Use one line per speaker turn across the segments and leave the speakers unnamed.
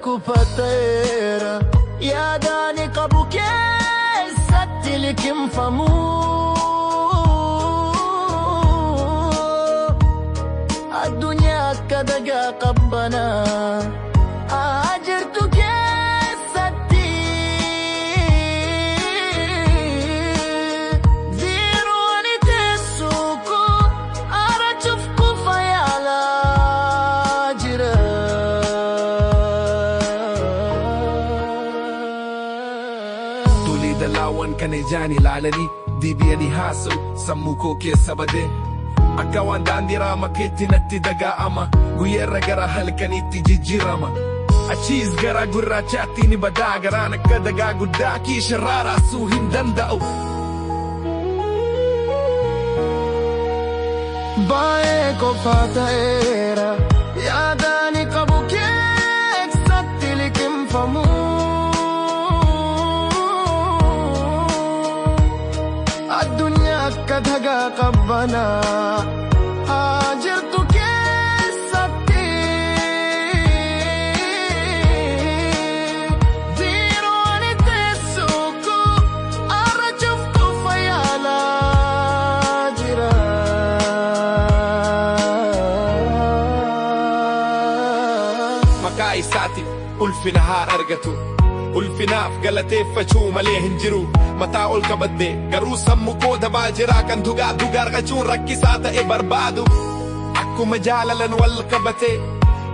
kufatera yaadani qabu keessatti liqimfamu addunyaa akka dagaa qabbanaa jirtu keessatti ziiroo ani teessuu koo arachuuf kufa yaalaa jira.
Tolii dalaawwan kan ijaan ilaalanii deebi'anii haasa'u sammuu koo keessa badee akka waan daandiraa makeetti natti daga'ama guyyaarra gara halkaniitti jijjiirama achiis gara gurraachaatti ni badaa garaan akka dagaa guddaa kiisharraa raasuu hin danda'u.
Baay'ee qofaa ta'eera yaadani qabu keessatti liqimfamu addunyaa akka dagaa qabbanaa jirtu keessatti ziiroo ani teessuu koo arachuuf kufa yaalaa jira.
Maqaa isaatiif ulfina haa argatu ulfinaaf galateeffachuu malee hin jiru mataa ol qabadde garuu sammuu koo dabaa jira kan dugaa argachuun rakkisaa ta'e barbaadu akkuma jaalalan wal qabate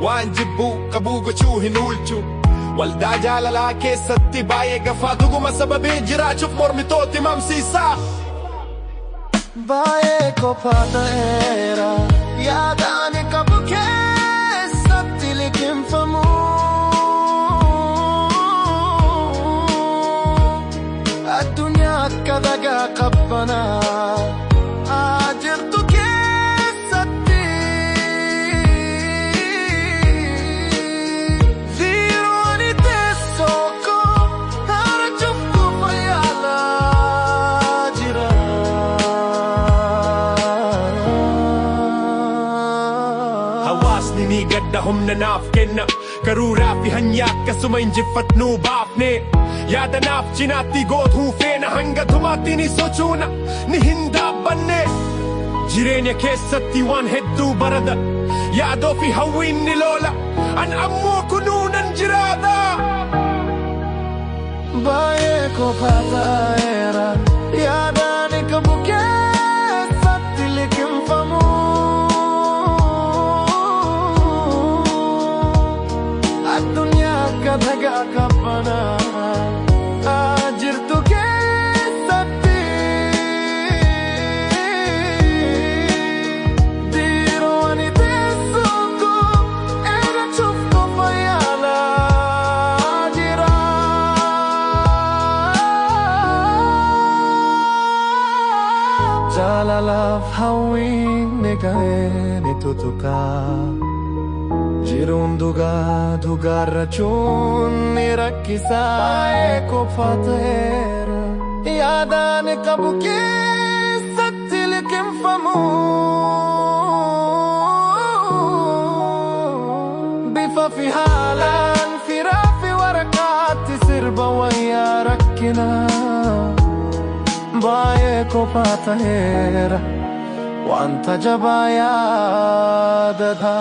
waan jibbuu qabuu gochuu hin oolchu waldaa jaalalaa keessatti baay'ee gafaa dhuguma sababii jiraachuuf mormitooti mamsiisaa.
Baay'ee qofaa ta'eera yaadani qabu keessatti liqimfamu addunyaa akka dagaa qabbanaa jirtu keessatti ziiroo ani teessoo koo arachuuf kufa yaalaa jira.
Hawaasni ni gadda humna naaf kenna garuu raafi hanyaa akkasuma injifannuu baafne yaada naaf cinaatti gootuu feena hanga tumaatti ni sochoona ni hin dhaabbanne jireenya keessatti waan hedduu barada yaadoo fi hawwiin ni loola an ammoo kunuu nan jiraata.
Baay'ee qofaa ta'eera yaadani qabu keessatti liqimfamu addunyaa akka dagaa qabbanaa jirtu keessatti ziiroo ani teessuu koo arachuuf kufa yaalaa jira. Jaalalaaf hawwiin ni ga'ee ni tutuqaa jiruun dhugaarrachuun ni rakkisaa. Baay'ee qofaa ta'eera yaadani qabu keessatti liqimfamu bifa fi haalaan firaa fi waraqaatti sirba wayyaa rakkinaa. Baay'ee qofaa ta'eera wanta jabaa yaadataa.